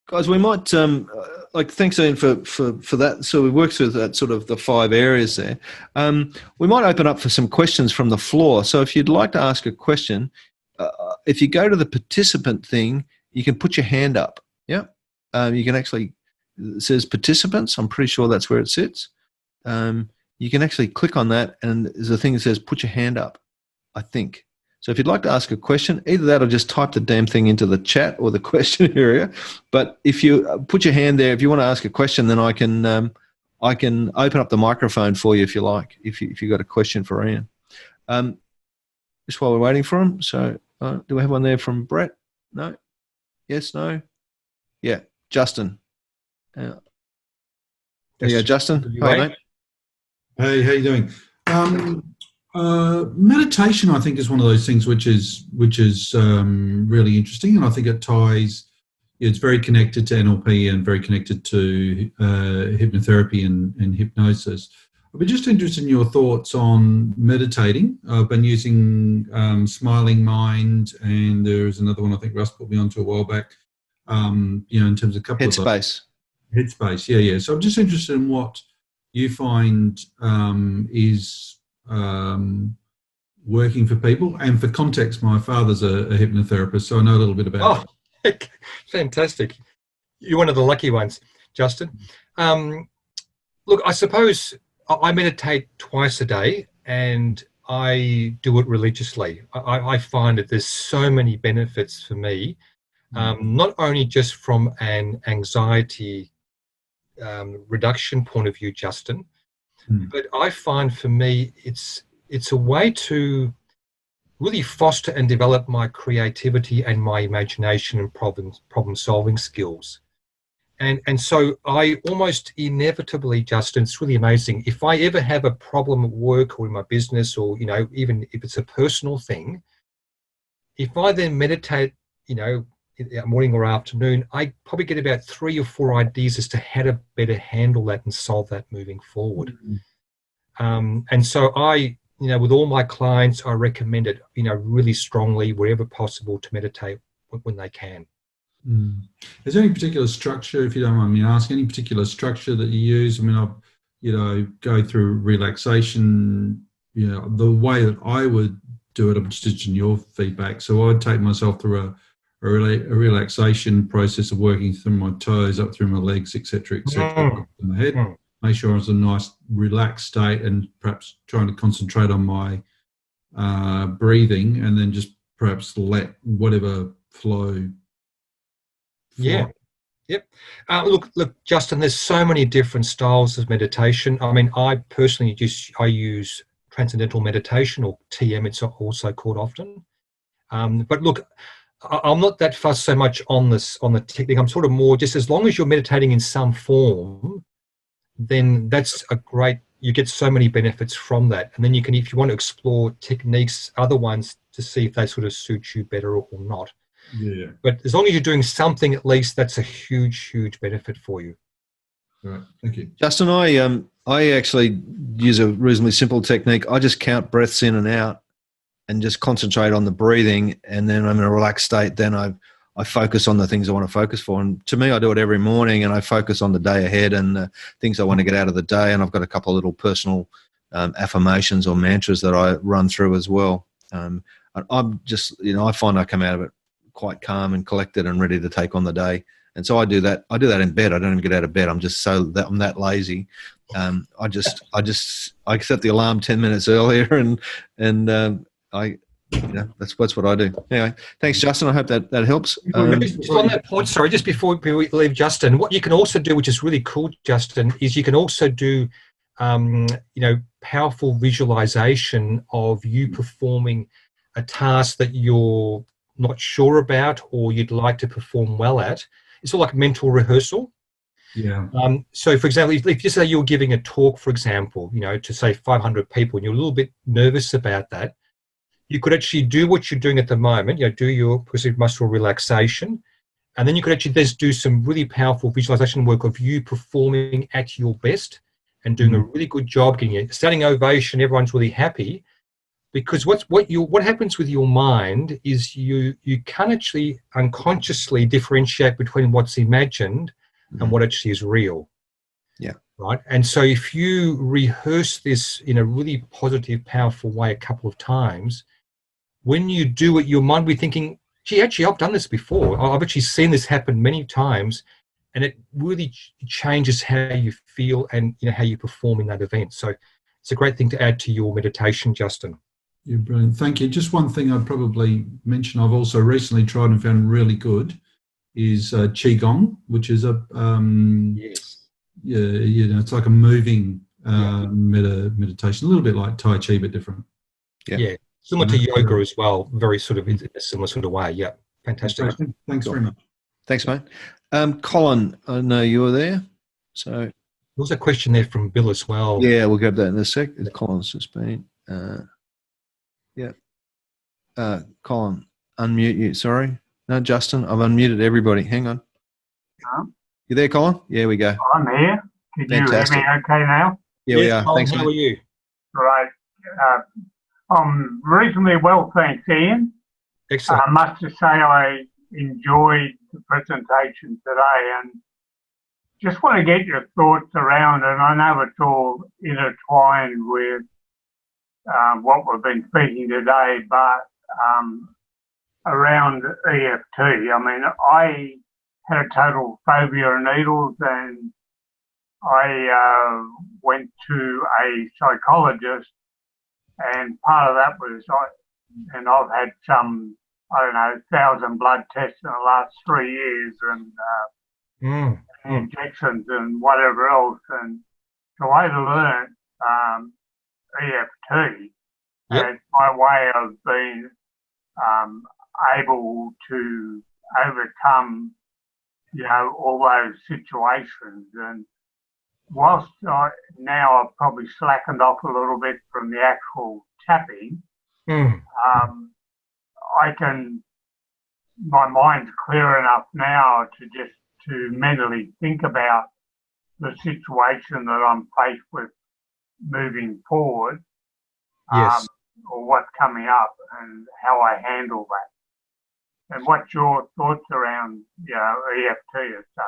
Guys, we might thanks Ian for that. So we worked through that sort of the 5 areas there. We might open up for some questions from the floor. So if you'd like to ask a question, if you go to the participant thing, you can put your hand up. Yeah. You can actually, it says participants. I'm pretty sure that's where it sits. You can actually click on that and there's a thing that says put your hand up, I think. So if you'd like to ask a question, either that or just type the damn thing into the chat or the question area. But if you put your hand there, if you want to ask a question, then I can open up the microphone for you if you like, if you've got a question for Ian. Just while we're waiting for him. So do we have one there from Brett? No? Yes, no? Yeah, Justin. There you go, Justin. Hi, mate. Hey, how you doing? Meditation, I think, is one of those things which is really interesting, and I think it ties. It's very connected to NLP and very connected to hypnotherapy and hypnosis. I'd be just interested in your thoughts on meditating. I've been using Smiling Mind, and there's another one I think Russ put me onto a while back. In terms of a couple Headspace. Headspace, yeah. So I'm just interested in what you find is working for people. And for context, my father's a hypnotherapist, so I know a little bit about it. Oh, fantastic. You're one of the lucky ones, Justin. Look, I suppose I meditate twice a day and I do it religiously. I find that there's so many benefits for me, not only just from an anxiety reduction point of view, Justin, but I find for me it's a way to really foster and develop my creativity and my imagination and problem solving skills. And so I almost inevitably, Justin, it's really amazing. If I ever have a problem at work or in my business, or even if it's a personal thing, if I then meditate, morning or afternoon, I probably get about 3 or 4 ideas as to how to better handle that and solve that moving forward. And so I, with all my clients, I recommend it, really strongly, wherever possible, to meditate when they can. Is there any particular structure, if you don't mind me asking, any particular structure that you use? I mean, I go through relaxation, the way that I would do it, I'm just interested in your feedback. So I'd take myself through a relaxation process of working through my toes, up through my legs, etc., in my head. Make sure I was in a nice relaxed state and perhaps trying to concentrate on my breathing, and then just perhaps let whatever flow. Yeah. Yep. Look, Justin, there's so many different styles of meditation. I mean, I personally I use transcendental meditation, or TM it's also called often. But look, I'm not that fussed so much on the technique. I'm sort of more just, as long as you're meditating in some form, then that's a great, you get so many benefits from that. And then you can, if you want to explore techniques, other ones, to see if they sort of suit you better or not. Yeah. But as long as you're doing something, at least, that's a huge, huge benefit for you. All right. Thank you. Justin, I actually use a reasonably simple technique. I just count breaths in and out and just concentrate on the breathing, and then I'm in a relaxed state. Then I focus on the things I want to focus for. And to me, I do it every morning, and I focus on the day ahead and the things I want to get out of the day. And I've got a couple of little personal affirmations or mantras that I run through as well. I'm just, I find I come out of it quite calm and collected and ready to take on the day. And so I do that. I do that in bed. I don't even get out of bed. I'm just I'm that lazy. I set the alarm 10 minutes earlier, and that's what I do. Anyway, thanks, Justin. I hope that helps. Just on that point, sorry, just before we leave Justin, what you can also do, which is really cool, Justin, is you can also do, powerful visualization of you performing a task that you're not sure about or you'd like to perform well at. It's all like mental rehearsal. Yeah. So, for example, if you say you're giving a talk, for example, to say 500 people, and you're a little bit nervous about that, you could actually do what you're doing at the moment, do your progressive muscle relaxation, and then you could actually just do some really powerful visualization work of you performing at your best and doing a really good job, getting a standing ovation, everyone's really happy. Because what happens with your mind is you can actually unconsciously differentiate between what's imagined and what actually is real. Yeah. Right. And so if you rehearse this in a really positive, powerful way a couple of times, when you do it, your mind will be thinking, gee, actually, I've done this before. I've actually seen this happen many times. And it really changes how you feel and how you perform in that event. So it's a great thing to add to your meditation, Justin. You're brilliant. Thank you. Just one thing I'd probably mention I've also recently tried and found really good is Qigong, which is yes. Yeah, it's like a moving meditation, a little bit like Tai Chi, but different. Yeah. Similar to yoga as well, very sort of in a similar sort of way. Yeah, fantastic. Thanks very much. Thanks, mate. Colin, I know you were there. So there was a question there from Bill as well. Yeah, we'll grab that in a sec. Colin's just been. Colin, unmute you. Sorry. No, Justin, I've unmuted everybody. Hang on. You there, Colin? Yeah, we go. I'm here. Can Fantastic. you hear me okay now? Yeah, we are. Colin, Thanks, how mate. are you? Right. I'm reasonably well, thanks, Ian. Excellent. I must just say I enjoyed the presentation today and just want to get your thoughts around, and I know it's all intertwined with what we've been speaking today, but around EFT. I mean, I had a total phobia of needles, and I went to a psychologist, and part of that was, and I've had some, 1,000 blood tests in the last 3 years, and injections and whatever else, and so I learned EFT as my way of being able to overcome, all those situations. And whilst now I've probably slackened off a little bit from the actual tapping, my mind's clear enough now to mentally think about the situation that I'm faced with moving forward, Yes. or what's coming up and how I handle that. And what's your thoughts around, EFT as such?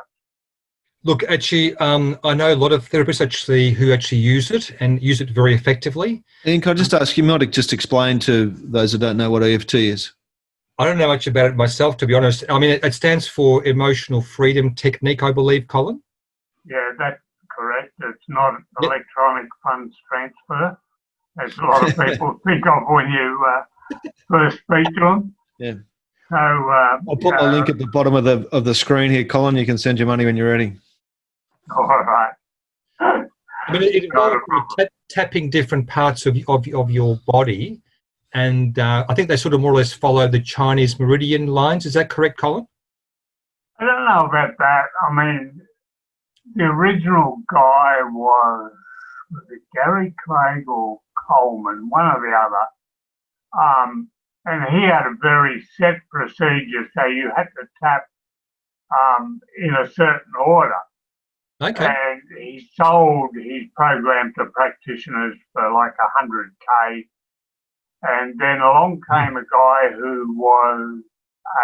Look, actually, I know a lot of therapists who use it and use it very effectively. And can I just ask you, might just explain to those who don't know what EFT is? I don't know much about it myself, to be honest. I mean, it stands for Emotional Freedom Technique, I believe, Colin. Yeah, that's correct. It's not electronic funds transfer, as a lot of people think of when you first speak to them. Yeah. So I'll put my link at the bottom of the screen here, Colin. You can send your money when you're ready. All right. I mean, it involves tapping different parts of your body, and I think they sort of more or less follow the Chinese meridian lines. Is that correct, Colin? I don't know about that. I mean, the original guy was it Gary Craig or Coleman, one or the other. And he had a very set procedure, so you had to tap in a certain order. Okay. And he sold his program to practitioners for like 100K. And then along came a guy who was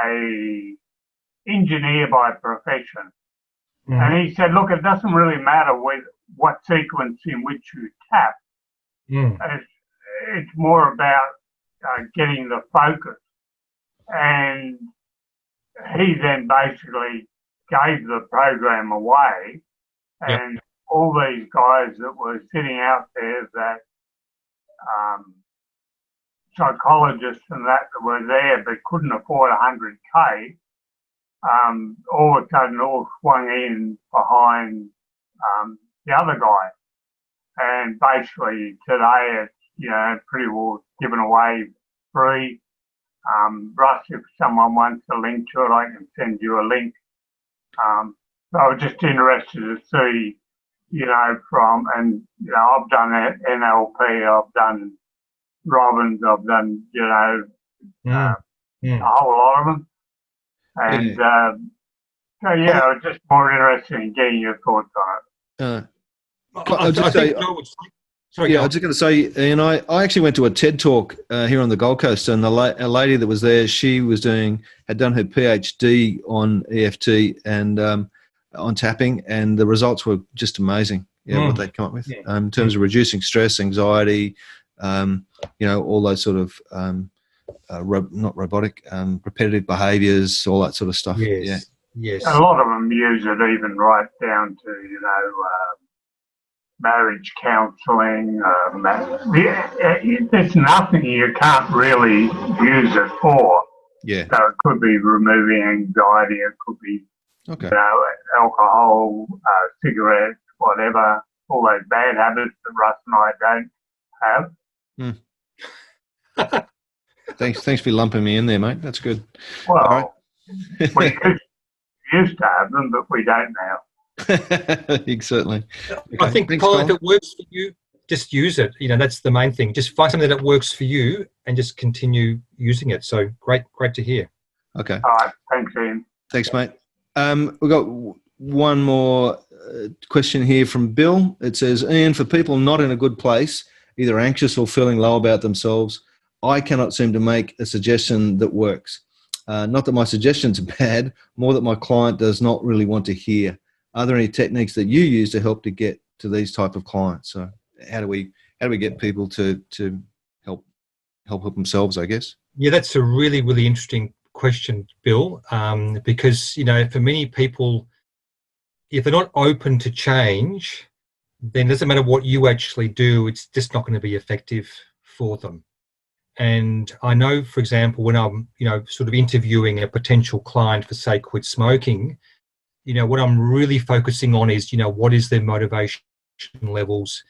a engineer by profession. Mm-hmm. And he said, look, it doesn't really matter what sequence in which you tap. It's more about getting the focus. And he then basically gave the program away. And all these guys that were sitting out there, that psychologists and that were there but couldn't afford 100K, all of a sudden all swung in behind the other guy. And basically today it's, pretty well given away free. Russ, if someone wants a link to it, I can send you a link. So I was just interested to see, I've done NLP, I've done Robbins, I've done, a whole lot of them. And I was just more interested in getting your thoughts on it. I was just going to say, Ian, I actually went to a TED talk here on the Gold Coast, and a lady that was there, she had done her PhD on EFT and on tapping, and the results were just amazing. What they'd come up with in terms of reducing stress, anxiety, all those sort of not robotic, repetitive behaviours, all that sort of stuff. Yes. A lot of them use it even right down to marriage counselling. There's nothing you can't really use it for. Yeah. So it could be removing anxiety. It could be alcohol, cigarettes, whatever. All those bad habits that Russ and I don't have. Thanks for lumping me in there, mate. That's good. Well, we used to have them, but we don't now. Certainly. Okay. I think, Colin, if it works for you, just use it. That's the main thing. Just find something that works for you and just continue using it. So great to hear. Okay. All right. Thanks, Ian. Thanks, mate. We've got one more question here from Bill. It says, Ian, for people not in a good place, either anxious or feeling low about themselves, I cannot seem to make a suggestion that works. Not that my suggestions are bad, more that my client does not really want to hear. Are there any techniques that you use to help to get to these type of clients? So how do we get people to help themselves, I guess? Yeah, that's a really, really interesting question, Bill, because, for many people, if they're not open to change, then it doesn't matter what you actually do, it's just not going to be effective for them. And I know, for example, when I'm, sort of interviewing a potential client for, say, quit smoking, what I'm really focusing on is, what is their motivation levels?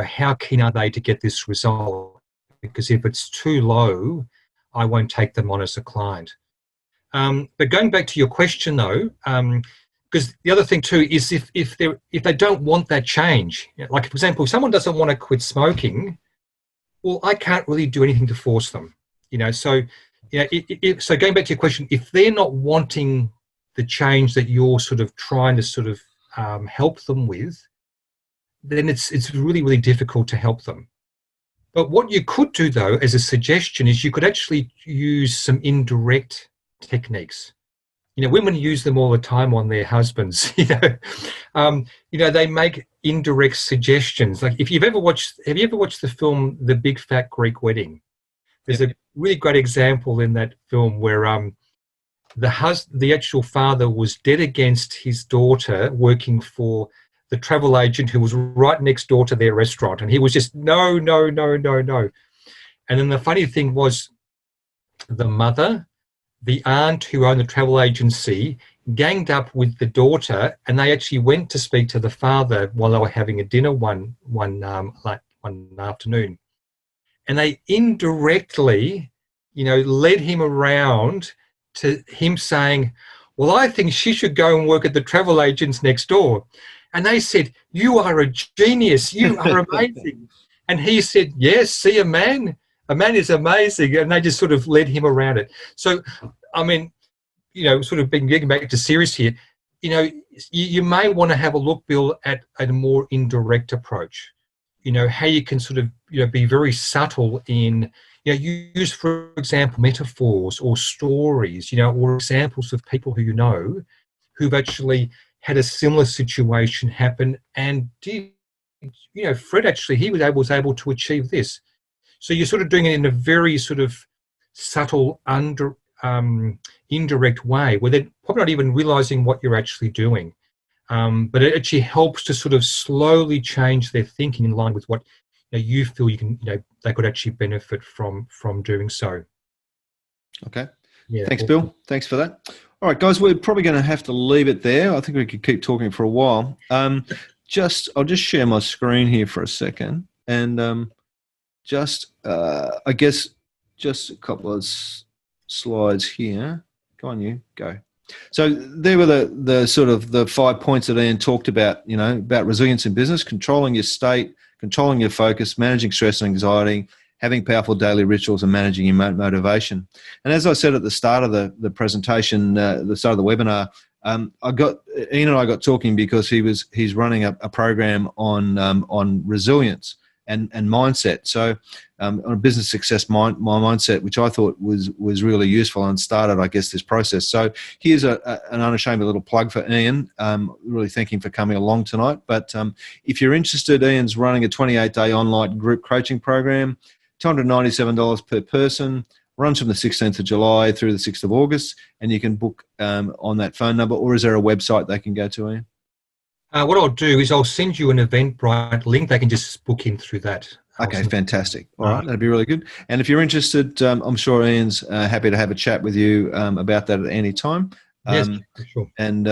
How keen are they to get this result? Because if it's too low, I won't take them on as a client. But going back to your question, though, because the other thing too is if they don't want that change, like for example, if someone doesn't want to quit smoking, well, I can't really do anything to force them. So going back to your question, if they're not wanting the change that you're sort of trying to help them with, then it's really, really difficult to help them. But what you could do, though, as a suggestion, is you could actually use some indirect techniques. Women use them all the time on their husbands. They make indirect suggestions. Like have you ever watched the film The Big Fat Greek Wedding? There's a really great example in that film where the actual father was dead against his daughter working for the travel agent who was right next door to their restaurant, and he was just no. And then the funny thing was, the mother, the aunt who owned the travel agency, ganged up with the daughter, and they actually went to speak to the father while they were having a dinner one afternoon. And they indirectly, led him around to him saying, well, I think she should go and work at the travel agents next door. And they said, you are a genius. You are amazing. And he said, yes, see a man? A man is amazing. And they just sort of led him around it. So, I mean, sort of getting back to serious here, you may want to have a look, Bill, at a more indirect approach. How you can sort of, be very subtle in, use, for example, metaphors or stories, or examples of people who who've actually had a similar situation happen and did, Fred actually, he was able to achieve this. So you're sort of doing it in a very sort of subtle, indirect way where they're probably not even realizing what you're actually doing. But it actually helps to sort of slowly change their thinking in line with what you feel you can, they could actually benefit from doing so. Okay. Yeah. Thanks, Bill. Thanks for that. All right, guys, we're probably going to have to leave it there. I think we could keep talking for a while. I'll just share my screen here for a second, and I guess just a couple of slides here. Go on, you go. So there were the sort of the 5 points that Ian talked about, about resilience in business: controlling your state, controlling your focus, managing stress and anxiety, having powerful daily rituals, and managing your motivation. And as I said at the start of the presentation, the start of the webinar, Ian and I got talking because he's running a program on resilience and mindset. So on a business success my mindset, which I thought was really useful and started, I guess, this process. So here's an unashamed little plug for Ian. Really thank him for coming along tonight. But if you're interested, Ian's running a 28-day online group coaching program, $297 per person, runs from the 16th of July through the 6th of August, and you can book on that phone number. Or is there a website they can go to, Ian? What I'll do is I'll send you an Eventbrite link. They can just book in through that. Okay, fantastic. All right, that'd be really good. And if you're interested, I'm sure Ian's happy to have a chat with you about that at any time. Yes, sure. And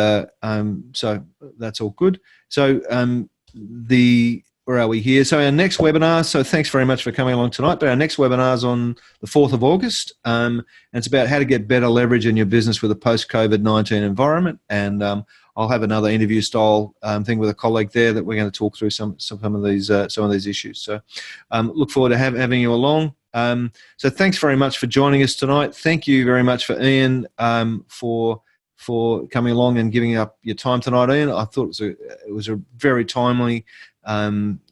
so that's all good. So where are we here? So our next webinar, so thanks very much for coming along tonight, but our next webinar is on the 4th of August, and it's about how to get better leverage in your business with a post-COVID-19 environment. And I'll have another interview style thing with a colleague there that we're going to talk through some of these issues. So look forward to having you along. So thanks very much for joining us tonight. Thank you very much for Ian for coming along and giving up your time tonight, Ian. I thought it was a very timely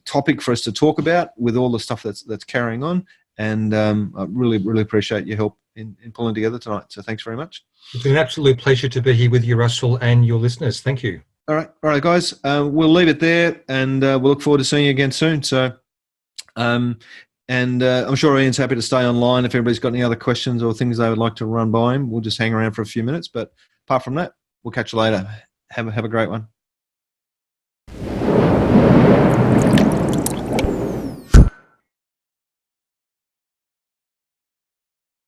topic for us to talk about with all the stuff that's carrying on, and I really appreciate your help in pulling together tonight. So thanks very much. It's been an absolute pleasure to be here with you, Russell, and your listeners. Thank you. All right, guys. We'll leave it there, and we'll look forward to seeing you again soon. So, and I'm sure Ian's happy to stay online if everybody's got any other questions or things they would like to run by him. We'll just hang around for a few minutes, but apart from that, we'll catch you later. Have a great one.